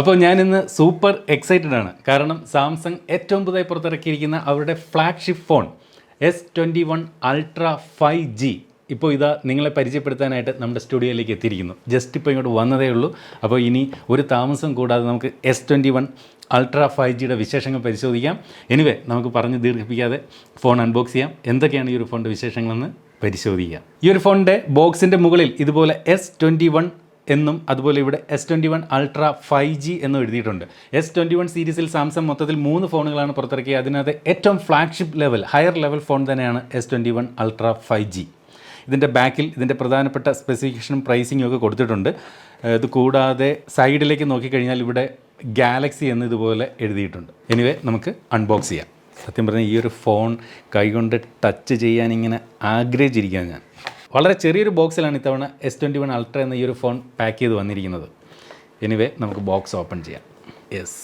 അപ്പോൾ ഞാനിന്ന് super excited ആണ്. കാരണം സാംസങ് ഏറ്റവും പുതുതായി പുറത്തിറക്കിയിരിക്കുന്ന അവരുടെ flagship phone S21 Ultra 5G ഇപ്പോൾ ഇതാ നിങ്ങളെ പരിചയപ്പെടുത്താനായിട്ട് നമ്മുടെ സ്റ്റുഡിയോയിലേക്ക് എത്തിയിരിക്കുന്നു. ജസ്റ്റ് ഇപ്പോൾ ഇങ്ങോട്ട് വന്നതേ ഉള്ളൂ. അപ്പോൾ ഇനി ഒരു താമസം കൂടാതെ നമുക്ക് S21 Ultra 5Gയുടെ വിശേഷങ്ങൾ പരിശോധിക്കാം. എനിവേ നമുക്ക് പറഞ്ഞ് ദീർഘിപ്പിക്കാതെ ഫോൺ അൺബോക്സ് ചെയ്യാം. എന്തൊക്കെയാണ് ഈ ഒരു ഫോണിൻ്റെ വിശേഷങ്ങളെന്ന് പരിശോധിക്കാം. ഈ ഒരു ഫോണിൻ്റെ ബോക്സിൻ്റെ മുകളിൽ ഇതുപോലെ S21 എന്നും അതുപോലെ ഇവിടെ S21 Ultra 5G എന്നും എഴുതിയിട്ടുണ്ട്. S21 സീരീസിൽ സാംസങ് മൊത്തത്തിൽ 3 ഫോണുകളാണ് പുറത്തിറക്കിയത്. അതിനകത്ത് ഏറ്റവും flagship level higher level phone തന്നെയാണ് S21 Ultra 5G. ഇതിൻ്റെ ബാക്കിൽ ഇതിൻ്റെ പ്രധാനപ്പെട്ട സ്പെസിഫിക്കേഷനും പ്രൈസിങ്ങും ഒക്കെ കൊടുത്തിട്ടുണ്ട്. ഇത് കൂടാതെ സൈഡിലേക്ക് നോക്കിക്കഴിഞ്ഞാൽ ഇവിടെ ഗാലക്സി എന്ന് ഇതുപോലെ എഴുതിയിട്ടുണ്ട്. എനിവേ നമുക്ക് അൺബോക്സ് ചെയ്യാം. സത്യം പറഞ്ഞാൽ ഈ ഒരു ഫോൺ കൈകൊണ്ട് ടച്ച് ചെയ്യാനിങ്ങനെ ആഗ്രഹിച്ചിരിക്കുകയാണ് ഞാൻ. വളരെ ചെറിയൊരു ബോക്സിലാണ് ഇത്തവണ S21 Ultra എന്ന ഈ ഒരു ഫോൺ പാക്ക് ചെയ്ത് വന്നിരിക്കുന്നത്. എനിവേ നമുക്ക് ബോക്സ് ഓപ്പൺ ചെയ്യാം. യെസ്,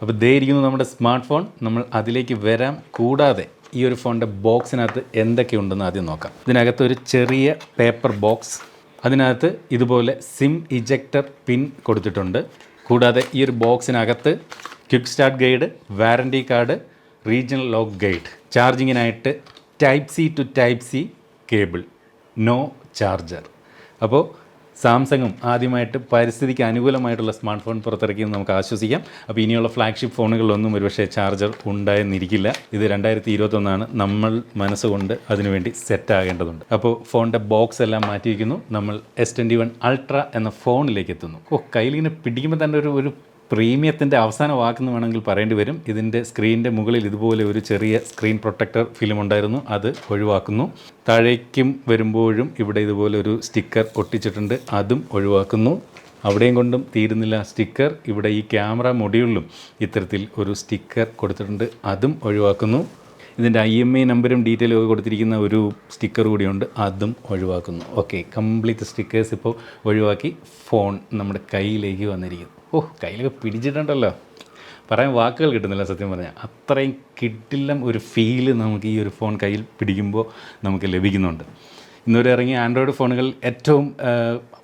അപ്പോൾ ദേ ഇരിക്കുന്നു നമ്മുടെ സ്മാർട്ട് ഫോൺ. നമ്മൾ അതിലേക്ക് വരാം. കൂടാതെ ഈ ഒരു ഫോണിൻ്റെ ബോക്സിനകത്ത് എന്തൊക്കെയുണ്ടെന്ന് ആദ്യം നോക്കാം. ഇതിനകത്ത് ഒരു ചെറിയ പേപ്പർ ബോക്സ്, അതിനകത്ത് ഇതുപോലെ സിം ഇജക്ടർ പിൻ കൊടുത്തിട്ടുണ്ട്. കൂടാതെ ഈ ഒരു ബോക്സിനകത്ത് quick start guide, warranty card, regional lock guide, ചാർജിങ്ങിനായിട്ട് Type-C to Type-C cable, no charger. അപ്പോൾ സാംസങ്ങും ആദ്യമായിട്ട് പരിസ്ഥിതിക്ക് അനുകൂലമായിട്ടുള്ള സ്മാർട്ട് ഫോൺ പുറത്തിറക്കിയെന്ന് നമുക്ക് ആശ്വസിക്കാം. അപ്പോൾ ഇനിയുള്ള ഫ്ലാഗ്ഷിപ്പ് ഫോണുകളിലൊന്നും ഒരുപക്ഷെ ചാർജർ ഉണ്ടായെന്നിരിക്കില്ല. ഇത് 2021 നമ്മൾ മനസ്സുകൊണ്ട് അതിനുവേണ്ടി സെറ്റാകേണ്ടതുണ്ട്. അപ്പോൾ ഫോണിൻ്റെ ബോക്സ് എല്ലാം മാറ്റി വയ്ക്കുന്നു. നമ്മൾ S21 Ultra എന്ന ഫോണിലേക്ക് എത്തുന്നു. കയ്യിലിങ്ങനെ പിടിക്കുമ്പോൾ തന്നെ ഒരു പ്രീമിയത്തിൻ്റെ അവസാന വാക്കെന്ന് വേണമെങ്കിൽ പറയേണ്ടി വരും. ഇതിൻ്റെ സ്ക്രീനിൻ്റെ മുകളിൽ ഇതുപോലെ ഒരു ചെറിയ സ്ക്രീൻ പ്രൊട്ടക്ടർ ഫിലിം ഉണ്ടായിരുന്നു, അത് ഒഴിവാക്കുന്നു. താഴേക്കും വരുമ്പോഴും ഇവിടെ ഇതുപോലെ ഒരു സ്റ്റിക്കർ ഒട്ടിച്ചിട്ടുണ്ട്, അതും ഒഴിവാക്കുന്നു. അവിടെയും കൊണ്ടും തീരുന്നില്ല സ്റ്റിക്കർ. ഇവിടെ ഈ ക്യാമറ മൊഡ്യൂളിലും ഇത്തരത്തിൽ ഒരു സ്റ്റിക്കർ കൊടുത്തിട്ടുണ്ട്, അതും ഒഴിവാക്കുന്നു. ഇതിൻ്റെ IMEI നമ്പരും ഡീറ്റെയിലും ഒക്കെ കൊടുത്തിരിക്കുന്ന ഒരു സ്റ്റിക്കർ കൂടിയുണ്ട്, അതും ഒഴിവാക്കുന്നു. ഓക്കെ, കംപ്ലീറ്റ് സ്റ്റിക്കേഴ്സ് ഇപ്പോൾ ഒഴിവാക്കി ഫോൺ നമ്മുടെ കയ്യിലേക്ക് വന്നിരിക്കുന്നു. കയ്യിലൊക്കെ പിടിച്ചിട്ടുണ്ടല്ലോ, പറയാൻ വാക്കുകൾ കിട്ടുന്നില്ല സത്യം പറഞ്ഞാൽ. അത്രയും കിട്ടില്ല ഒരു ഫീല് നമുക്ക് ഈ ഒരു ഫോൺ കയ്യിൽ പിടിക്കുമ്പോൾ നമുക്ക് ലഭിക്കുന്നുണ്ട്. ഇന്നുവരെ ഇറങ്ങിയ ആൻഡ്രോയിഡ് ഫോണുകൾ ഏറ്റവും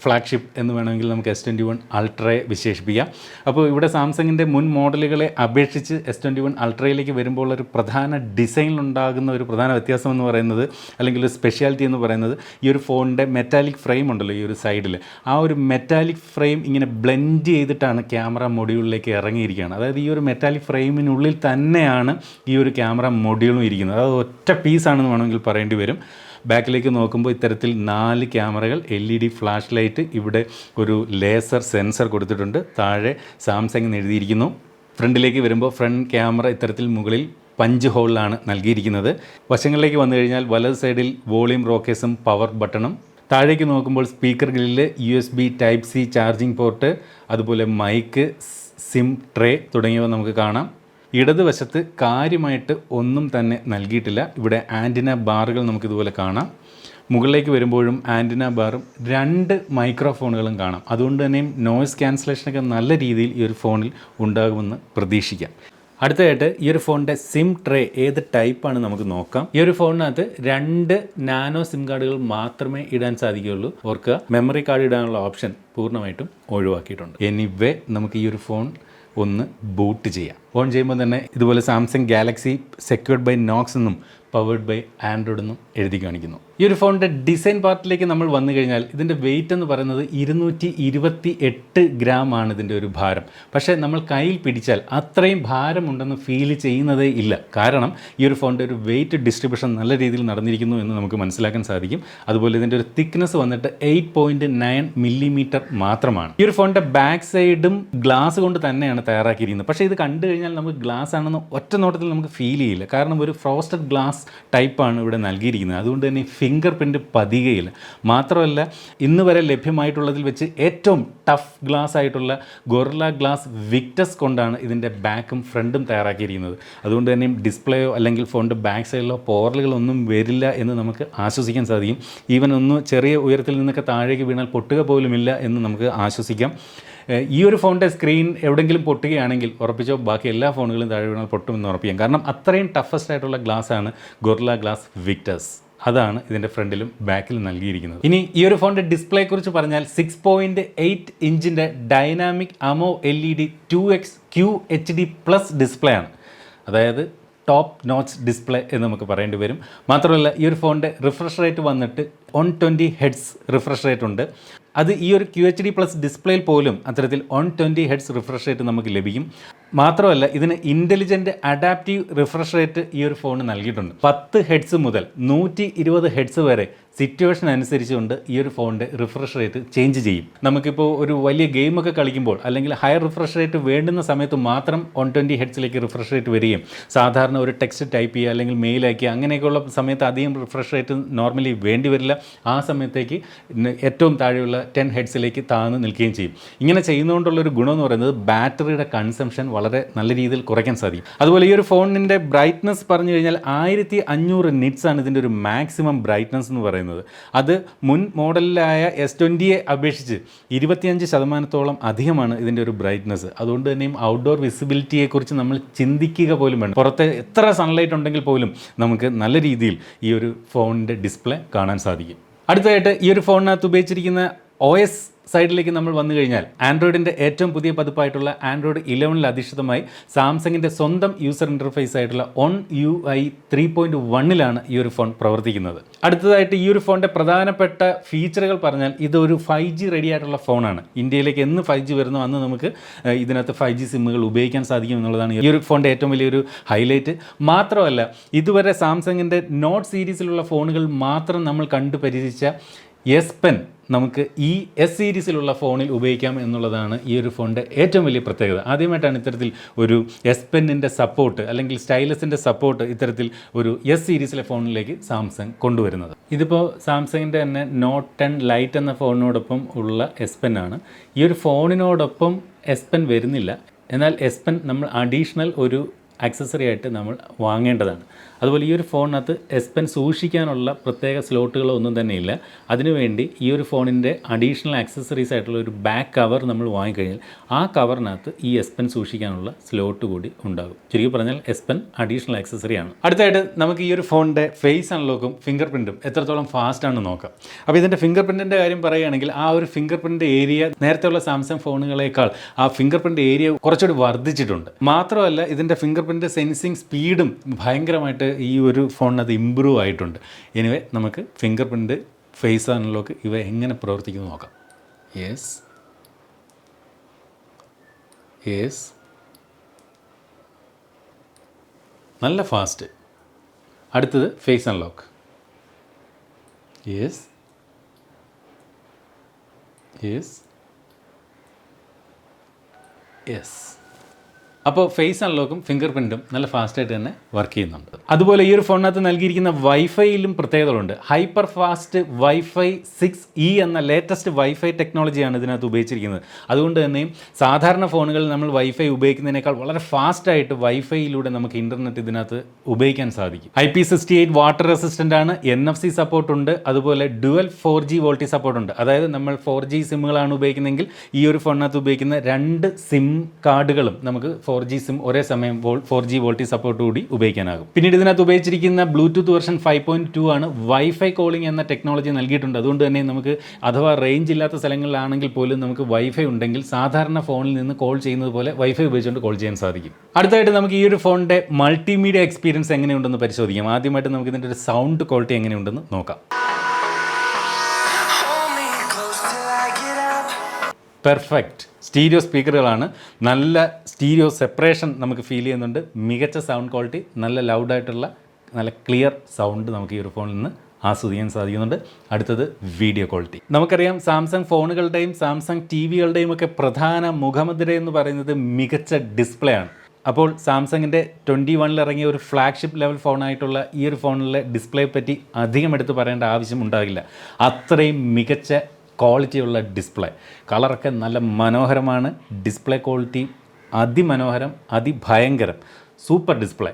ഫ്ലാഗ്ഷിപ്പ് എന്ന് വേണമെങ്കിൽ നമുക്ക് S21 Ultrയെ വിശേഷിപ്പിക്കാം. അപ്പോൾ ഇവിടെ സാംസങ്ങിൻ്റെ മുൻ മോഡലുകളെ അപേക്ഷിച്ച് S21 Ultrയിലേക്ക് വരുമ്പോൾ ഒരു പ്രധാന ഡിസൈനിലുണ്ടാകുന്ന ഒരു പ്രധാന വ്യത്യാസം എന്ന് പറയുന്നത്, അല്ലെങ്കിൽ ഒരു സ്പെഷ്യാലിറ്റി എന്ന് പറയുന്നത്, ഈ ഒരു ഫോണിൻ്റെ മെറ്റാലിക് ഫ്രെയിം ഉണ്ടല്ലോ ഈ ഒരു സൈഡിൽ, ആ ഒരു മെറ്റാലിക് ഫ്രെയിം ഇങ്ങനെ ബ്ലെൻഡ് ചെയ്തിട്ടാണ് ക്യാമറ മൊഡ്യൂളിലേക്ക് ഇറങ്ങിയിരിക്കുകയാണ്. അതായത് ഈ ഒരു മെറ്റാലിക് ഫ്രെയിമിനുള്ളിൽ തന്നെയാണ് ഈ ഒരു ക്യാമറ മൊഡ്യൂളും ഇരിക്കുന്നത്. അത് ഒറ്റ പീസാണെന്ന് വേണമെങ്കിൽ പറയേണ്ടി വരും. ബാക്കിലേക്ക് നോക്കുമ്പോൾ ഇത്തരത്തിൽ 4 ക്യാമറകൾ, LED ഫ്ലാഷ് ലൈറ്റ്, ഇവിടെ ഒരു ലേസർ സെൻസർ കൊടുത്തിട്ടുണ്ട്, താഴെ സാംസങ് എന്ന് എഴുതിയിരിക്കുന്നു. ഫ്രണ്ടിലേക്ക് വരുമ്പോൾ ഫ്രണ്ട് ക്യാമറ ഇത്തരത്തിൽ മുകളിൽ പഞ്ച് ഹോളിലാണ് നൽകിയിരിക്കുന്നത്. വശങ്ങളിലേക്ക് വന്നു കഴിഞ്ഞാൽ വലത് സൈഡിൽ വോളിയം റോക്കേഴ്സും പവർ ബട്ടണും, താഴേക്ക് നോക്കുമ്പോൾ speaker grill, USB Type-C charging port, അതുപോലെ മൈക്ക്, സിം ട്രേ തുടങ്ങിയവ നമുക്ക് കാണാം. ഇടതുവശത്ത് കാര്യമായിട്ട് ഒന്നും തന്നെ നൽകിയിട്ടില്ല. ഇവിടെ ആൻറ്റിന ബാറുകൾ നമുക്കിതുപോലെ കാണാം. മുകളിലേക്ക് വരുമ്പോഴും ആൻറ്റിന ബാറും 2 മൈക്രോഫോണുകളും കാണാം. അതുകൊണ്ട് തന്നെയും നോയ്സ് ക്യാൻസലേഷനൊക്കെ നല്ല രീതിയിൽ ഈ ഒരു ഫോണിൽ ഉണ്ടാകുമെന്ന് പ്രതീക്ഷിക്കാം. അടുത്തതായിട്ട് ഈ ഒരു ഫോണിൻ്റെ സിം ട്രേ ഏത് ടൈപ്പാണ് നമുക്ക് നോക്കാം. ഈ ഒരു ഫോണിനകത്ത് 2 നാനോ സിം കാർഡുകൾ മാത്രമേ ഇടാൻ സാധിക്കുകയുള്ളൂ. ഓർക്കുക, മെമ്മറി കാർഡ് ഇടാനുള്ള ഓപ്ഷൻ പൂർണ്ണമായിട്ടും ഒഴിവാക്കിയിട്ടുണ്ട്. എനിവേ നമുക്ക് ഈ ഒരു ഫോൺ ഒന്ന് ബൂട്ട് ചെയ്യാം. ഓൺ ചെയ്യുമ്പോൾ തന്നെ ഇതുപോലെ Samsung Galaxy secured by Knox എന്നും പവേർഡ് ബൈ ആൻഡ്രോയിഡ് എന്നും എഴുതി കാണിക്കുന്നു. ഈ ഒരു ഫോണിൻ്റെ ഡിസൈൻ പാർട്ടിലേക്ക് നമ്മൾ വന്നു കഴിഞ്ഞാൽ ഇതിൻ്റെ വെയിറ്റ് എന്ന് പറയുന്നത് 228 ഗ്രാം ആണ് ഇതിൻ്റെ ഒരു ഭാരം. പക്ഷേ നമ്മൾ കയ്യിൽ പിടിച്ചാൽ അത്രയും ഭാരമുണ്ടെന്ന് ഫീൽ ചെയ്യുന്നതേ ഇല്ല. കാരണം ഈ ഒരു ഫോണിൻ്റെ ഒരു വെയിറ്റ് ഡിസ്ട്രിബ്യൂഷൻ നല്ല രീതിയിൽ നടന്നിരിക്കുന്നു എന്ന് നമുക്ക് മനസ്സിലാക്കാൻ സാധിക്കും. അതുപോലെ ഇതിൻ്റെ ഒരു തിക്നെസ് വന്നിട്ട് 8.9 മില്ലിമീറ്റർ മാത്രമാണ്. ഈ ഒരു ഫോണിൻ്റെ ബാക്ക് സൈഡും ഗ്ലാസ് കൊണ്ട് തന്നെയാണ് തയ്യാറാക്കിയിരിക്കുന്നത്. പക്ഷേ ഇത് കണ്ടു കഴിഞ്ഞാൽ നമുക്ക് ഗ്ലാസ് ആണെന്ന് ഒറ്റ നോട്ടത്തിൽ നമുക്ക് ഫീൽ ചെയ്യില്ല. കാരണം ഒരു ഫ്രോസ്റ്റഡ് ഗ്ലാസ് ടൈപ്പാണ് ഇവിടെ നൽകിയിരിക്കുന്നത്. അതുകൊണ്ട് തന്നെ ഫിംഗർ പ്രിൻ്റ് പതികയില്ല. മാത്രമല്ല, ഇന്ന് വരെ ലഭ്യമായിട്ടുള്ളതിൽ വെച്ച് ഏറ്റവും ടഫ് ഗ്ലാസ് ആയിട്ടുള്ള ഗൊറില്ല ഗ്ലാസ് വിക്ടസ് കൊണ്ടാണ് ഇതിൻ്റെ ബാക്കും ഫ്രണ്ടും തയ്യാറാക്കിയിരിക്കുന്നത്. അതുകൊണ്ട് തന്നെ ഡിസ്പ്ലേയോ അല്ലെങ്കിൽ ഫോണിൻ്റെ ബാക്ക് സൈഡിലോ പോറലുകളൊന്നും വരില്ല എന്ന് നമുക്ക് ആശ്വസിക്കാൻ സാധിക്കും. ഈവൻ ഒന്ന് ചെറിയ ഉയരത്തിൽ നിന്നൊക്കെ താഴേക്ക് വീണാൽ പൊട്ടുക പോലുമില്ല എന്ന് നമുക്ക് ആശ്വസിക്കാം. ഈ ഒരു ഫോണിൻ്റെ സ്ക്രീൻ എവിടെയെങ്കിലും പൊട്ടുകയാണെങ്കിൽ ഉറപ്പിച്ചോ ബാക്കി എല്ലാ ഫോണുകളും താഴെ വീണാൽ പൊട്ടുമെന്ന് ഉറപ്പിക്കാം. കാരണം അത്രയും ടഫസ്റ്റ് ആയിട്ടുള്ള ഗ്ലാസ്സാണ് ഗൊറില്ല ഗ്ലാസ് വിക്ടസ്. അതാണ് ഇതിൻ്റെ ഫ്രണ്ടിലും ബാക്കിലും നൽകിയിരിക്കുന്നത്. ഇനി ഈ ഒരു ഫോണിൻ്റെ ഡിസ്പ്ലേയെ കുറിച്ച് പറഞ്ഞാൽ 6.8 ഇഞ്ചിൻ്റെ ഡൈനാമിക് അമോ LED 2x QHD+ ഡിസ്പ്ലേ ആണ്. അതായത് ടോപ്പ് നോച്ച് ഡിസ്പ്ലേ എന്ന് നമുക്ക് പറയേണ്ടി വരും. മാത്രമല്ല ഈ ഒരു ഫോണിൻ്റെ റിഫ്രഷ് റേറ്റ് വന്നിട്ട് 120 Hz റിഫ്രഷ് റേറ്റ് ഉണ്ട്. അത് ഈ ഒരു QHD+ ഡിസ്പ്ലേയിൽ പോലും അത്തരത്തിൽ 120 Hz റിഫ്രഷ് റേറ്റ് നമുക്ക് ലഭിക്കും. മാത്രമല്ല ഇതിന് ഇൻ്റലിജൻറ്റ് അഡാപ്റ്റീവ് റിഫ്രഷ് റേറ്റ് ഈ ഒരു ഫോൺ നൽകിയിട്ടുണ്ട്. 10 Hz മുതൽ 120 Hz വരെ സിറ്റുവേഷൻ അനുസരിച്ചുകൊണ്ട് ഈ ഒരു ഫോണിൻ്റെ റിഫ്രഷ് റേറ്റ് ചേഞ്ച് ചെയ്യും. നമുക്കിപ്പോൾ ഒരു വലിയ ഗെയിമൊക്കെ കളിക്കുമ്പോൾ അല്ലെങ്കിൽ ഹയർ റിഫ്രഷ് റേറ്റ് വേണ്ടുന്ന സമയത്ത് മാത്രം 120 Hzലേക്ക് റിഫ്രഷ് റേറ്റ് വരികയും സാധാരണ ഒരു ടെക്സ്റ്റ് ടൈപ്പ് ചെയ്യുക അല്ലെങ്കിൽ മെയിൽ അയക്കുക അങ്ങനെയൊക്കെയുള്ള സമയത്ത് അധികം റിഫ്രഷ് റേറ്റ് നോർമലി വേണ്ടി വരില്ല. ആ സമയത്തേക്ക് ഏറ്റവും താഴെയുള്ള 10 Hzലേക്ക് താഴ്ന്ന് നിൽക്കുകയും ചെയ്യും. ഇങ്ങനെ ചെയ്യുന്നതുകൊണ്ടുള്ളൊരു ഗുണമെന്ന് പറയുന്നത് ബാറ്ററിയുടെ കൺസംഷൻ വളരെ നല്ല രീതിയിൽ കുറയ്ക്കാൻ സാധിക്കും. അതുപോലെ ഈ ഒരു ഫോണിൻ്റെ ബ്രൈറ്റ്നസ് പറഞ്ഞു കഴിഞ്ഞാൽ 1500 nits ആണ് ഇതിൻ്റെ ഒരു മാക്സിമം ബ്രൈറ്റ്നസ് എന്ന് പറയുന്നത്. അത് മുൻ മോഡലിലായ S20യെ അപേക്ഷിച്ച് 25% അധികമാണ് ഇതിൻ്റെ ഒരു ബ്രൈറ്റ്നസ്. അതുകൊണ്ട് തന്നെയും ഔട്ട്ഡോർ വിസിബിലിറ്റിയെക്കുറിച്ച് നമ്മൾ ചിന്തിക്കുക പോലും വേണം. പുറത്തെ എത്ര സൺലൈറ്റ് ഉണ്ടെങ്കിൽ പോലും നമുക്ക് നല്ല രീതിയിൽ ഈ ഒരു ഫോണിൻ്റെ ഡിസ്പ്ലേ കാണാൻ സാധിക്കും. അടുത്തതായിട്ട് ഈ ഒരു ഫോണിനകത്ത് ഉപയോഗിച്ചിരിക്കുന്ന OS സൈഡിലേക്ക് നമ്മൾ വന്നു കഴിഞ്ഞാൽ ആൻഡ്രോയിഡിൻ്റെ ഏറ്റവും പുതിയ പതിപ്പായിട്ടുള്ള ആൻഡ്രോയിഡ് 11 അധിഷ്ഠിതമായി സാംസങ്ങിൻ്റെ സ്വന്തം യൂസർ ഇൻ്റർഫേസ് ആയിട്ടുള്ള ON UI 3.1 ഈ ഒരു ഫോൺ പ്രവർത്തിക്കുന്നത്. അടുത്തതായിട്ട് ഈ ഒരു ഫോണിൻ്റെ പ്രധാനപ്പെട്ട ഫീച്ചറുകൾ പറഞ്ഞാൽ ഇതൊരു 5G റെഡി ആയിട്ടുള്ള ഫോണാണ്. ഇന്ത്യയിലേക്ക് എന്ന് 5G വരുന്നോ അന്ന് നമുക്ക് ഇതിനകത്ത് 5G സിമ്മുകൾ ഉപയോഗിക്കാൻ സാധിക്കും എന്നുള്ളതാണ് ഈ ഒരു ഫോണിൻ്റെ ഏറ്റവും വലിയൊരു ഹൈലൈറ്റ്. മാത്രമല്ല ഇതുവരെ സാംസങ്ങിൻ്റെ നോട്ട് സീരീസിലുള്ള ഫോണുകൾ മാത്രം നമ്മൾ കണ്ടു പരിചയിച്ച S Pen നമുക്ക് ഈ S സീരീസിലുള്ള ഫോണിൽ ഉപയോഗിക്കാം എന്നുള്ളതാണ് ഈ ഒരു ഫോണിൻ്റെ ഏറ്റവും വലിയ പ്രത്യേകത. ആദ്യമായിട്ടാണ് ഇത്തരത്തിൽ ഒരു S Penൻ്റെ സപ്പോർട്ട് അല്ലെങ്കിൽ സ്റ്റൈലസിൻ്റെ സപ്പോർട്ട് ഇത്തരത്തിൽ ഒരു S സീരീസിലെ ഫോണിലേക്ക് സാംസങ് കൊണ്ടുവരുന്നത്. ഇതിപ്പോൾ സാംസങ്ങിൻ്റെ തന്നെ നോട്ട് 10 ലൈറ്റ് എന്ന ഫോണിനോടൊപ്പം ഉള്ള S Pen ആണ്. ഈ ഒരു ഫോണിനോടൊപ്പം S Pen വരുന്നില്ല. എന്നാൽ S Pen നമ്മൾ അഡീഷണൽ ഒരു ആക്സസറി ആയിട്ട് നമ്മൾ വാങ്ങേണ്ടതാണ്. അതുപോലെ ഈ ഒരു ഫോണിനകത്ത് S Pen സൂക്ഷിക്കാനുള്ള പ്രത്യേക സ്ലോട്ടുകളോ ഒന്നും തന്നെ ഇല്ല. അതിനുവേണ്ടി ഈ ഒരു ഫോണിൻ്റെ അഡീഷണൽ ആക്സസറീസ് ആയിട്ടുള്ള ഒരു ബാക്ക് കവർ നമ്മൾ വാങ്ങിക്കഴിഞ്ഞാൽ ആ കവറിനകത്ത് ഈ S Pen സൂക്ഷിക്കാനുള്ള സ്ലോട്ട് കൂടി ഉണ്ടാകും. ചുരുക്കി പറഞ്ഞാൽ S Pen അഡീഷണൽ ആക്സസറിയാണ്. അടുത്തായിട്ട് നമുക്ക് ഈ ഒരു ഫോണിൻ്റെ ഫേസ് അൺലോക്കും ഫിംഗർ പ്രിൻറ്റും എത്രത്തോളം ഫാസ്റ്റ് ആണെന്ന് നോക്കാം. അപ്പോൾ ഇതിൻ്റെ ഫിംഗർ പ്രിൻറ്റിൻ്റെ കാര്യം പറയുകയാണെങ്കിൽ ആ ഒരു ഫിംഗർ പ്രിൻറ്റ് ഏരിയ നേരത്തെയുള്ള സാംസങ് ഫോണുകളേക്കാൾ ആ ഫിംഗർ പ്രിൻറ്റ് ഏരിയ കുറച്ചുകൂടി വർദ്ധിച്ചിട്ടുണ്ട്. മാത്രമല്ല ഇതിൻ്റെ ഫിംഗർ പ്രിൻറ്റ് സെൻസിങ് സ്പീഡും ഭയങ്കരമായിട്ട് ഈ ഒരു ഫോണിനകത്ത് ഇമ്പ്രൂവ് ആയിട്ടുണ്ട്. എനിവേ നമുക്ക് ഫിംഗർ പ്രിൻറ്റ് ഫേസ് അൺലോക്ക് ഇവ എങ്ങനെ പ്രവർത്തിക്കുന്നു നോക്കാം. യെസ് നല്ല ഫാസ്റ്റ്. അടുത്തത് ഫേസ് അൺലോക്ക്. യെസ് അപ്പോൾ ഫേസ് അൺലോക്കും ഫിംഗർ പ്രിൻറ്റും നല്ല ഫാസ്റ്റായിട്ട് തന്നെ വർക്ക് ചെയ്യുന്നുണ്ട്. അതുപോലെ ഈ ഒരു ഫോണിനകത്ത് നൽകിയിരിക്കുന്ന വൈഫൈയിലും പ്രത്യേകതകളുണ്ട്. ഹൈപ്പർ ഫാസ്റ്റ് വൈഫൈ 6E എന്ന ലേറ്റസ്റ്റ് വൈഫൈ ടെക്നോളജിയാണ് ഇതിനകത്ത് ഉപയോഗിച്ചിരിക്കുന്നത്. അതുകൊണ്ട് തന്നെയും സാധാരണ ഫോണുകളിൽ നമ്മൾ വൈഫൈ ഉപയോഗിക്കുന്നതിനേക്കാൾ വളരെ ഫാസ്റ്റായിട്ട് വൈഫൈയിലൂടെ നമുക്ക് ഇൻ്റർനെറ്റ് ഇതിനകത്ത് ഉപയോഗിക്കാൻ സാധിക്കും. IP68 വാട്ടർ റെസിസ്റ്റൻ്റ് ആണ്. NFC സപ്പോർട്ടുണ്ട്. അതുപോലെ ഡുവൽ 4G വോൾട്ടേജ് സപ്പോർട്ടുണ്ട്. അതായത് നമ്മൾ 4G സിമ്മുകളാണ് ഉപയോഗിക്കുന്നതെങ്കിൽ ഈ ഒരു ഫോണിനകത്ത് ഉപയോഗിക്കുന്ന 2 സിം കാർഡുകളും നമുക്ക് 4G സിം ഒരേ സമയം 4G വോൾട്ടേജ് സപ്പോർട്ട് കൂടി ഉപയോഗിക്കാനാകും. പിന്നീട് ഇതിനകത്ത് ഉപയോഗിച്ചിരിക്കുന്ന ബ്ലൂടൂത്ത് വെർഷൻ 5.2 ആണ്. വൈഫൈ കോളിംഗ് എന്ന ടെക്നോളജി നൽകിയിട്ടുണ്ട്. അതുകൊണ്ട് തന്നെ നമുക്ക് അഥവാ റേഞ്ച് ഇല്ലാത്ത സ്ഥലങ്ങളിലാണെങ്കിൽ പോലും നമുക്ക് വൈഫൈ ഉണ്ടെങ്കിൽ സാധാരണ ഫോണിൽ നിന്ന് കോൾ ചെയ്യുന്നത് പോലെ വൈഫൈ ഉപയോഗിച്ചുകൊണ്ട് കോൾ ചെയ്യാൻ സാധിക്കും. അടുത്തായിട്ട് നമുക്ക് ഈ ഒരു ഫോണിൻ്റെ മൾട്ടിമീഡിയ എക്സ്പീരിയൻസ് എങ്ങനെയുണ്ടെന്ന് പരിശോധിക്കാം. ആദ്യമായിട്ട് നമുക്ക് ഇതിൻ്റെ ഒരു സൗണ്ട് ക്വാളിറ്റി എങ്ങനെയുണ്ടെന്ന് നോക്കാം. പെർഫെക്റ്റ് സ്റ്റീരിയോ സ്പീക്കറുകളാണ്. നല്ല സ്റ്റീരിയോ സെപ്പറേഷൻ നമുക്ക് ഫീൽ ചെയ്യുന്നുണ്ട്. മികച്ച സൗണ്ട് ക്വാളിറ്റി, നല്ല ലൗഡായിട്ടുള്ള നല്ല ക്ലിയർ സൗണ്ട് നമുക്ക് ഈ ഒരു ഫോണിൽ നിന്ന് ആസ്വദിക്കാൻ സാധിക്കുന്നുണ്ട്. അടുത്തത് വീഡിയോ ക്വാളിറ്റി. നമുക്കറിയാം സാംസങ് ഫോണുകളുടെയും സാംസങ് TVകളുടെയും ഒക്കെ പ്രധാന മുഖമുദ്ര എന്ന് പറയുന്നത് മികച്ച ഡിസ്പ്ലേ ആണ്. അപ്പോൾ സാംസങ്ങിൻ്റെ 21 ഇറങ്ങിയ ഒരു ഫ്ലാഗ്ഷിപ്പ് ലെവൽ ഫോണായിട്ടുള്ള ഈ ഒരു ഫോണിലെ ഡിസ്പ്ലേയെ പറ്റി അധികം എടുത്ത് പറയേണ്ട ആവശ്യം ഉണ്ടാകില്ല. അത്രയും മികച്ച ക്വാളിറ്റിയുള്ള ഡിസ്പ്ലേ. കളറൊക്കെ നല്ല മനോഹരമാണ്. ഡിസ്പ്ലേ ക്വാളിറ്റി അതിമനോഹരം, അതിഭയങ്കരം, സൂപ്പർ ഡിസ്പ്ലേ.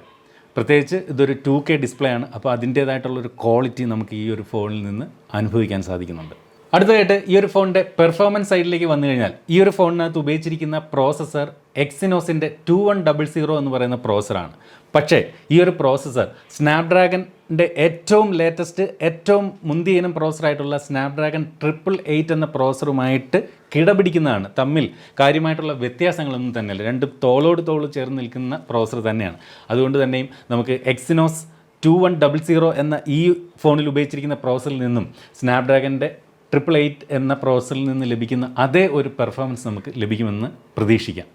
പ്രത്യേകിച്ച് ഇതൊരു 2K ഡിസ്പ്ലേ ആണ്. അപ്പോൾ അതിൻ്റേതായിട്ടുള്ളൊരു ക്വാളിറ്റി നമുക്ക് ഈ ഒരു ഫോണിൽ നിന്ന് അനുഭവിക്കാൻ സാധിക്കുന്നുണ്ട്. അടുത്തതായിട്ട് ഈ ഒരു ഫോണിൻ്റെ പെർഫോമൻസ് സൈഡിലേക്ക് വന്നു കഴിഞ്ഞാൽ ഈ ഒരു ഫോണിനകത്ത് ഉപയോഗിച്ചിരിക്കുന്ന പ്രോസസ്സർ എക്സിനോസിൻ്റെ 2100 എന്ന് പറയുന്ന പ്രോസസ്സറാണ്. പക്ഷേ ഈ ഒരു പ്രോസസ്സർ സ്നാപ്ഡ്രാഗണിൻ്റെ ഏറ്റവും ലേറ്റസ്റ്റ് ഏറ്റവും മുന്തിയ ഇനം പ്രോസസ്സറായിട്ടുള്ള സ്നാപ്ഡ്രാഗൺ 888 എന്ന പ്രോസസ്സറുമായിട്ട് കിടപിടിക്കുന്നതാണ്. തമ്മിൽ കാര്യമായിട്ടുള്ള വ്യത്യാസങ്ങളൊന്നും തന്നെയല്ല. രണ്ടും തോളോട് തോൾ ചേർന്ന് നിൽക്കുന്ന പ്രോസസ്സർ തന്നെയാണ്. അതുകൊണ്ട് തന്നെയും നമുക്ക് എക്സിനോസ് 2100 എന്ന ഈ ഫോണിൽ ഉപയോഗിച്ചിരിക്കുന്ന പ്രോസസ്സറിൽ നിന്നും സ്നാപ്ഡ്രാഗണിൻ്റെ 888 എന്ന പ്രോസസ്സറിൽ നിന്ന് ലഭിക്കുന്ന അതേ ഒരു പെർഫോമൻസ് നമുക്ക് ലഭിക്കുമെന്ന് പ്രതീക്ഷിക്കാം.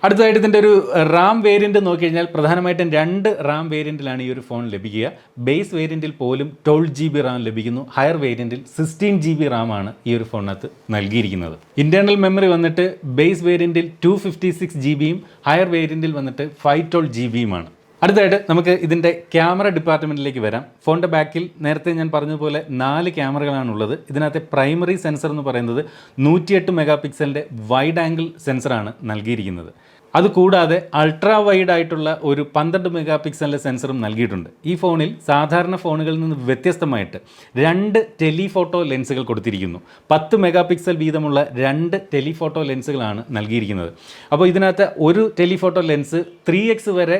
അടുത്തതായിട്ട് ഇതിൻ്റെ ഒരു റാം വേരിയൻറ്റ് നോക്കിക്കഴിഞ്ഞാൽ പ്രധാനമായിട്ടും 2 റാം വേരിയൻറ്റിലാണ് ഈ ഒരു ഫോൺ ലഭിക്കുക. ബേസ് വേരിയൻറ്റിൽ പോലും 12 GB റാം ലഭിക്കുന്നു. ഹയർ വേരിയൻറ്റിൽ 16 GB റാമാണ് ഈ ഒരു ഫോണിനകത്ത് നൽകിയിരിക്കുന്നത്. ഇൻറ്റേർണൽ മെമ്മറി വന്നിട്ട് ബേസ് വേരിയൻറ്റിൽ 256 GB ഹയർ വേരിയൻറ്റിൽ വന്നിട്ട് 512 GB അടുത്തതായിട്ട് നമുക്ക് ഇതിൻ്റെ ക്യാമറ ഡിപ്പാർട്ട്മെൻറ്റിലേക്ക് വരാം. ഫോണിൻ്റെ ബാക്കിൽ നേരത്തെ ഞാൻ പറഞ്ഞതുപോലെ 4 ക്യാമറകളാണുള്ളത്. ഇതിനകത്തെ പ്രൈമറി സെൻസർ എന്ന് പറയുന്നത് 108 മെഗാ പിക്സലിൻ്റെ വൈഡ് ആംഗിൾ സെൻസറാണ് നൽകിയിരിക്കുന്നത്. അതുകൂടാതെ അൾട്രാ വൈഡ് ആയിട്ടുള്ള ഒരു 12 മെഗാ പിക്സലിൻ്റെ സെൻസറും നൽകിയിട്ടുണ്ട്. ഈ ഫോണിൽ സാധാരണ ഫോണുകളിൽ നിന്ന് വ്യത്യസ്തമായിട്ട് 2 ടെലിഫോട്ടോ ലെൻസുകൾ കൊടുത്തിരിക്കുന്നു. 10 മെഗാ പിക്സൽ വീതമുള്ള 2 ടെലിഫോട്ടോ ലെൻസുകളാണ് നൽകിയിരിക്കുന്നത്. അപ്പോൾ ഇതിനകത്ത് ഒരു ടെലിഫോട്ടോ ലെൻസ് 3x വരെ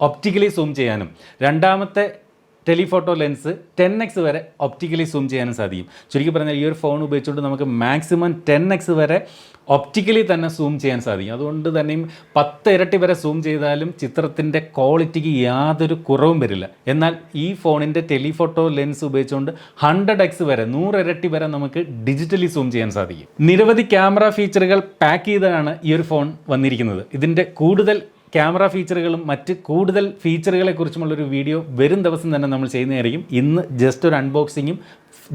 ഒപ്റ്റിക്കലി സൂം ചെയ്യാനും രണ്ടാമത്തെ ടെലിഫോട്ടോ ലെൻസ് 10x വരെ ഒപ്റ്റിക്കലി സൂം ചെയ്യാനും സാധിക്കും. ചുരുക്കി പറഞ്ഞാൽ ഈ ഒരു ഫോൺ ഉപയോഗിച്ചുകൊണ്ട് നമുക്ക് മാക്സിമം 10x വരെ ഒപ്റ്റിക്കലി തന്നെ സൂം ചെയ്യാൻ സാധിക്കും. അതുകൊണ്ട് തന്നെയും 10 ഇരട്ടി വരെ സൂം ചെയ്താലും ചിത്രത്തിൻ്റെ ക്വാളിറ്റിക്ക് യാതൊരു കുറവും വരില്ല. എന്നാൽ ഈ ഫോണിൻ്റെ ടെലിഫോട്ടോ ലെൻസ് ഉപയോഗിച്ചുകൊണ്ട് 100x വരെ 100 ഇരട്ടി വരെ നമുക്ക് ഡിജിറ്റലി സൂം ചെയ്യാൻ സാധിക്കും. നിരവധി ക്യാമറ ഫീച്ചറുകൾ പാക്ക് ചെയ്താണ് ഈ ഒരു ഫോൺ വന്നിരിക്കുന്നത്. ഇതിൻ്റെ കൂടുതൽ ക്യാമറ ഫീച്ചറുകളും മറ്റ് കൂടുതൽ ഫീച്ചറുകളെക്കുറിച്ചുമുള്ളൊരു വീഡിയോ വരും ദിവസം തന്നെ നമ്മൾ ചെയ്യുന്നതായിരിക്കും. ഇന്ന് ജസ്റ്റ് ഒരു അൺബോക്സിങ്ങും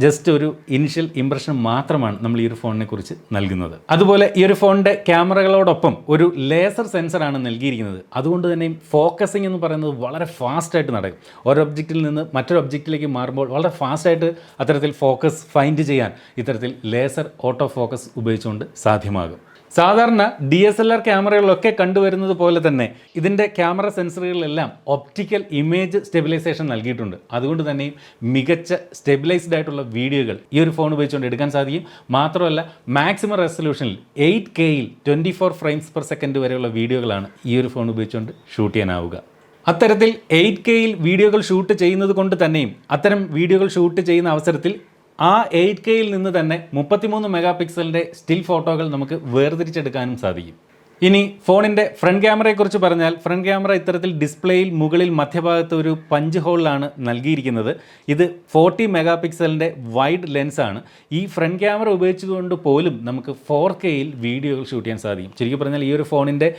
ജസ്റ്റ് ഒരു ഇനിഷ്യൽ ഇംപ്രഷൻ മാത്രമാണ് നമ്മൾ ഈ ഒരു ഫോണിനെ കുറിച്ച് നൽകുന്നത്. അതുപോലെ ഈ ഒരു ഫോണിൻ്റെ ക്യാമറകളോടൊപ്പം ഒരു ലേസർ സെൻസറാണ് നൽകിയിരിക്കുന്നത്. അതുകൊണ്ട് തന്നെ ഫോക്കസിംഗ് എന്ന് പറയുന്നത് വളരെ ഫാസ്റ്റായിട്ട് നടക്കും. ഒരു ഒബ്ജക്റ്റിൽ നിന്ന് മറ്റൊരു ഒബ്ജക്റ്റിലേക്ക് മാറുമ്പോൾ വളരെ ഫാസ്റ്റായിട്ട് അത്തരത്തിൽ ഫോക്കസ് ഫൈൻഡ് ചെയ്യാൻ ഇത്തരത്തിൽ ലേസർ ഓട്ടോ ഫോക്കസ് ഉപയോഗിച്ചുകൊണ്ട് സാധ്യമാകും. സാധാരണ DSLR ക്യാമറകളിലൊക്കെ കണ്ടുവരുന്നത് പോലെ തന്നെ ഇതിൻ്റെ ക്യാമറ സെൻസറുകളിലെല്ലാം ഒപ്റ്റിക്കൽ ഇമേജ് സ്റ്റെബിലൈസേഷൻ നൽകിയിട്ടുണ്ട്. അതുകൊണ്ട് തന്നെ മികച്ച സ്റ്റെബിലൈസ്ഡ് ആയിട്ടുള്ള വീഡിയോകൾ ഈ ഒരു ഫോൺ ഉപയോഗിച്ചുകൊണ്ട് എടുക്കാൻ സാധിക്കും. മാത്രമല്ല മാക്സിമം റെസൊല്യൂഷനിൽ 8Kയിൽ 24 ഫ്രെയിംസ് പെർ സെക്കൻഡ് വരെയുള്ള വീഡിയോകളാണ് ഈ ഒരു ഫോൺ ഉപയോഗിച്ചുകൊണ്ട് ഷൂട്ട് ചെയ്യാനാവുക. അത്തരത്തിൽ 8Kയിൽ വീഡിയോകൾ ഷൂട്ട് ചെയ്യുന്നത് കൊണ്ട് തന്നെയും അത്തരം വീഡിയോകൾ ഷൂട്ട് ചെയ്യുന്ന അവസരത്തിൽ ആ 8Kയിൽ നിന്ന് തന്നെ 33 മെഗാ പിക്സലിൻ്റെ സ്റ്റിൽ ഫോട്ടോകൾ നമുക്ക് വേർതിരിച്ചെടുക്കാനും സാധിക്കും. ഇനി ഫോണിൻ്റെ ഫ്രണ്ട് ക്യാമറയെക്കുറിച്ച് പറഞ്ഞാൽ ഫ്രണ്ട് ക്യാമറ ഇത്തരത്തിൽ ഡിസ്പ്ലേയിൽ മുകളിൽ മധ്യഭാഗത്ത് ഒരു പഞ്ച് ഹോളിലാണ് നൽകിയിരിക്കുന്നത്. ഇത് 40 മെഗാ പിക്സലിൻ്റെ വൈഡ് ലെൻസാണ്. ഈ ഫ്രണ്ട് ക്യാമറ ഉപയോഗിച്ചുകൊണ്ട് പോലും നമുക്ക് 4Kയിൽ വീഡിയോകൾ ഷൂട്ട് ചെയ്യാൻ സാധിക്കും. ശരിക്കും പറഞ്ഞാൽ ഈ ഒരു ഫോണിൻ്റെ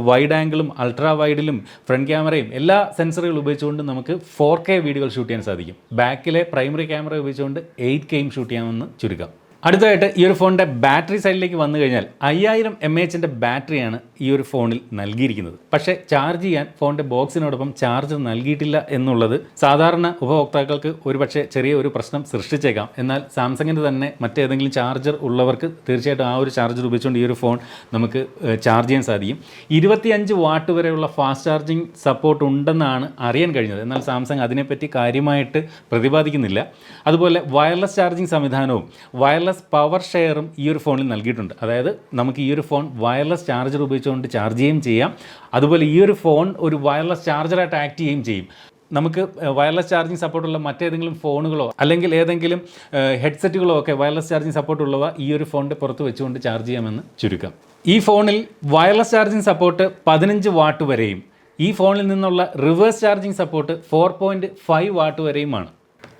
വൈഡ് ആംഗിളും അൾട്രാ വൈഡിലും ഫ്രണ്ട് ക്യാമറയും എല്ലാ സെൻസറുകൾ ഉപയോഗിച്ചുകൊണ്ട് നമുക്ക് 4K വീഡിയോകൾ ഷൂട്ട് ചെയ്യാൻ സാധിക്കും. ബാക്കിലെ പ്രൈമറി ക്യാമറ ഉപയോഗിച്ചുകൊണ്ട് 8Kയും ഷൂട്ട് ചെയ്യാമെന്ന് ചുരുക്കം. അടുത്തതായിട്ട് ഈ ഒരു ഫോണിൻ്റെ ബാറ്ററി സൈഡിലേക്ക് വന്നു കഴിഞ്ഞാൽ 5000 mAh ബാറ്ററിയാണ് ഈ ഒരു ഫോണിൽ നൽകിയിരിക്കുന്നത്. പക്ഷേ ചാർജ് ചെയ്യാൻ ഫോണിൻ്റെ ബോക്സിനോടൊപ്പം ചാർജർ നൽകിയിട്ടില്ല എന്നുള്ളത് സാധാരണ ഉപഭോക്താക്കൾക്ക് ഒരുപക്ഷെ ചെറിയ ഒരു പ്രശ്നം സൃഷ്ടിച്ചേക്കാം. എന്നാൽ സാംസങ്ങിൻ്റെ തന്നെ മറ്റേതെങ്കിലും ചാർജർ ഉള്ളവർക്ക് തീർച്ചയായിട്ടും ആ ഒരു ചാർജർ ഉപയോഗിച്ചുകൊണ്ട് ഈ ഒരു ഫോൺ നമുക്ക് ചാർജ് ചെയ്യാൻ സാധിക്കും. 25 വാട്ട് വരെയുള്ള ഫാസ്റ്റ് ചാർജിങ് സപ്പോർട്ട് ഉണ്ടെന്നാണ് അറിയാൻ കഴിഞ്ഞത്. എന്നാൽ സാംസങ് അതിനെപ്പറ്റി കാര്യമായിട്ട് പ്രതിപാദിക്കുന്നില്ല. അതുപോലെ വയർലെസ് ചാർജിങ് സംവിധാനവും വയർലെസ് പവർ ഷെയറും ഈ ഒരു ഫോണിൽ നൽകിയിട്ടുണ്ട്. അതായത് നമുക്ക് ഈ ഒരു ഫോൺ വയർലെസ് ചാർജർ ഉപയോഗിച്ചുകൊണ്ട് ചാർജ് ചെയ്യുകയും ചെയ്യാം. അതുപോലെ ഈ ഒരു ഫോൺ ഒരു വയർലെസ് ചാർജറായിട്ട് ആക്ട് ചെയ്യുകയും ചെയ്യും. നമുക്ക് വയർലെസ് ചാർജിങ് സപ്പോർട്ടുള്ള മറ്റേതെങ്കിലും ഫോണുകളോ അല്ലെങ്കിൽ ഏതെങ്കിലും ഹെഡ്സെറ്റുകളോ ഒക്കെ വയർലെസ് ചാർജിങ് സപ്പോർട്ടുള്ളവ ഈ ഒരു ഫോണിൻ്റെ പുറത്ത് വെച്ചുകൊണ്ട് ചാർജ് ചെയ്യാമെന്ന് ചുരുക്കം. ഈ ഫോണിൽ വയർലെസ് ചാർജിങ് സപ്പോർട്ട് 15 വാട്ട് വരെയും ഈ ഫോണിൽ നിന്നുള്ള റിവേഴ്സ് ചാർജിങ് സപ്പോർട്ട് 4.5 വാട്ട് വരെയുമാണ്.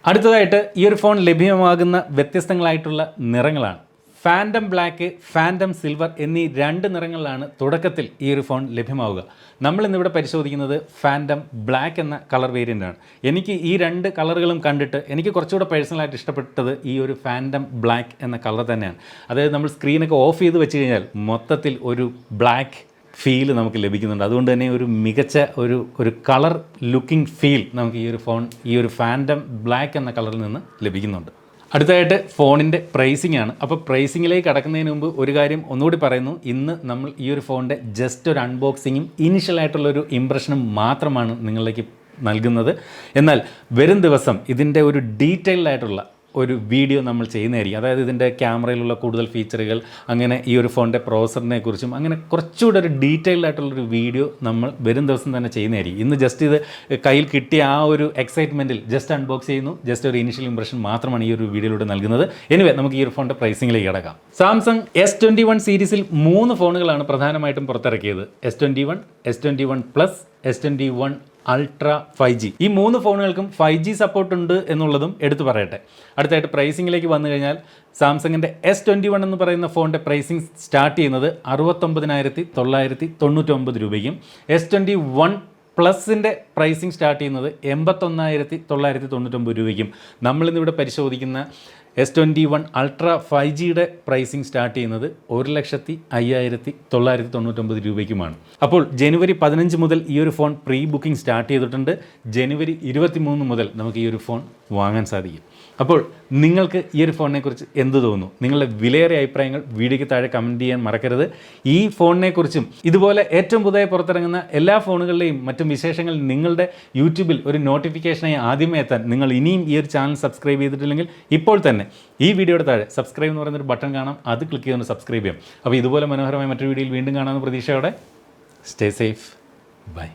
അടുത്തതായിട്ട് ഈ ഒരു ഫോൺ ലഭ്യമാകുന്ന വ്യത്യസ്തങ്ങളായിട്ടുള്ള നിറങ്ങളാണ്. ഫാൻറ്റം ബ്ലാക്ക്, ഫാൻറ്റം സിൽവർ എന്നീ 2 നിറങ്ങളിലാണ് തുടക്കത്തിൽ ഈ ഒരു ഫോൺ ലഭ്യമാവുക. നമ്മളിന്നിവിടെ പരിശോധിക്കുന്നത് ഫാൻറ്റം ബ്ലാക്ക് എന്ന കളർ വേരിയൻ്റാണ്. എനിക്ക് ഈ 2 കളറുകളും കണ്ടിട്ട് എനിക്ക് കുറച്ചുകൂടെ പേഴ്സണലായിട്ട് ഇഷ്ടപ്പെട്ടത് ഈ ഒരു ഫാൻറ്റം ബ്ലാക്ക് എന്ന കളർ തന്നെയാണ്. അതായത് നമ്മൾ സ്ക്രീനൊക്കെ ഓഫ് ചെയ്ത് വെച്ച് കഴിഞ്ഞാൽ മൊത്തത്തിൽ ഒരു ബ്ലാക്ക് ഫീൽ നമുക്ക് ലഭിക്കുന്നുണ്ട്. അതുകൊണ്ട് തന്നെ ഒരു മികച്ച ഒരു കളർ ലുക്കിംഗ് ഫീൽ നമുക്ക് ഈ ഒരു ഫാൻറ്റം ബ്ലാക്ക് എന്ന കളറിൽ നിന്ന് ലഭിക്കുന്നുണ്ട്. അടുത്തതായിട്ട് ഫോണിൻ്റെ പ്രൈസിംഗ് ആണ്. അപ്പോൾ പ്രൈസിങ്ങിലേക്ക് കടക്കുന്നതിന് മുമ്പ് ഒരു കാര്യം ഒന്നുകൂടി പറയുന്നു. ഇന്ന് നമ്മൾ ഈ ഒരു ഫോണിൻ്റെ ജസ്റ്റ് ഒരു അൺബോക്സിങ്ങും ഇനിഷ്യലായിട്ടുള്ളൊരു ഇംപ്രഷനും മാത്രമാണ് നിങ്ങളിലേക്ക് നൽകുന്നത്. എന്നാൽ വരും ദിവസം ഇതിൻ്റെ ഒരു ഡീറ്റെയിൽഡ് ആയിട്ടുള്ള ഒരു വീഡിയോ നമ്മൾ ചെയ്യുന്നതായിരിക്കും. അതായത് ഇതിൻ്റെ ക്യാമറയിലുള്ള കൂടുതൽ ഫീച്ചറുകൾ, അങ്ങനെ ഈ ഒരു ഫോണിൻ്റെ പ്രോസറിനെ കുറിച്ചും അങ്ങനെ കുറച്ചുകൂടെ ഒരു ഡീറ്റെയിൽഡ് ആയിട്ടുള്ളൊരു വീഡിയോ നമ്മൾ വരും ദിവസം തന്നെ ചെയ്യുന്നതായിരിക്കും. ഇന്ന് ജസ്റ്റ് ഇത് കയ്യിൽ കിട്ടിയ ആ ഒരു എക്സൈറ്റ്മെൻറ്റിൽ ജസ്റ്റ് അൺബോക്സ് ചെയ്യുന്നു, ജസ്റ്റ് ഒരു ഇനിഷ്യൽ ഇംപ്രഷൻ മാത്രമാണ് ഈ ഒരു വീഡിയോയിലൂടെ നൽകുന്നത്. എനിവേ നമുക്ക് ഈ ഒരു ഫോണിൻ്റെ പ്രൈസിങ്ങിലേക്ക് കിടക്കാം. സാംസങ് S21 സീരീസിൽ 3 ഫോണുകളാണ് പ്രധാനമായിട്ടും പുറത്തിറക്കിയത്. S21, S21 plus, S21 ultra 5G. ഈ 3 ഫോണുകൾക്കും 5G സപ്പോർട്ട് ഉണ്ട് എന്നുള്ളതും എടുത്തു പറയട്ടെ. അടുത്തായിട്ട് പ്രൈസിങ്ങിലേക്ക് വന്നു കഴിഞ്ഞാൽ സാംസങ്ങിൻ്റെ S21 എന്ന് പറയുന്ന ഫോണിൻ്റെ പ്രൈസിങ് സ്റ്റാർട്ട് ചെയ്യുന്നത് 69,999 രൂപയ്ക്കും, S21 പ്ലസിൻ്റെ പ്രൈസിങ് സ്റ്റാർട്ട് ചെയ്യുന്നത് 81,999 രൂപയ്ക്കും. നമ്മളിന്നിവിടെ പരിശോധിക്കുന്ന S21 അൾട്ര 5Gയുടെ പ്രൈസിങ് സ്റ്റാർട്ട് ചെയ്യുന്നത് 1,05,999 രൂപയ്ക്കുമാണ്. അപ്പോൾ ജനുവരി 15 മുതൽ ഈ ഒരു ഫോൺ പ്രീ ബുക്കിംഗ് സ്റ്റാർട്ട് ചെയ്തിട്ടുണ്ട്. ജനുവരി 23 മുതൽ നമുക്ക് ഈ ഒരു ഫോൺ വാങ്ങാൻ സാധിക്കും. അപ്പോൾ നിങ്ങൾക്ക് ഈ ഒരു ഫോണിനെക്കുറിച്ച് എന്ത് തോന്നുന്നു? നിങ്ങളുടെ വിലയേറിയ അഭിപ്രായങ്ങൾ വീഡിയോയ്ക്ക് താഴെ കമൻറ്റ് ചെയ്യാൻ മറക്കരുത്. ഈ ഫോണിനെക്കുറിച്ചും ഇതുപോലെ ഏറ്റവും പുതിയ പുറത്തിറങ്ങുന്ന എല്ലാ ഫോണുകളുടെയും മറ്റും വിശേഷങ്ങൾ നിങ്ങളുടെ യൂട്യൂബിൽ ഒരു നോട്ടിഫിക്കേഷനായി ആദ്യമേ എത്താൻ നിങ്ങൾ ഇനിയും ഈ ഒരു ചാനൽ സബ്സ്ക്രൈബ് ചെയ്തിട്ടില്ലെങ്കിൽ ഇപ്പോൾ തന്നെ ഈ വീഡിയോയുടെ താഴെ സബ്സ്ക്രൈബ് എന്ന് പറയുന്നൊരു ബട്ടൺ കാണാം, അത് ക്ലിക്ക് ചെയ്തൊന്ന് സബ്സ്ക്രൈബ് ചെയ്യാം. അപ്പോൾ ഇതുപോലെ മനോഹരമായ മറ്റൊരു വീഡിയോയിൽ വീണ്ടും കാണാമെന്ന പ്രതീക്ഷയോടെ സ്റ്റേ സേഫ്, ബൈ.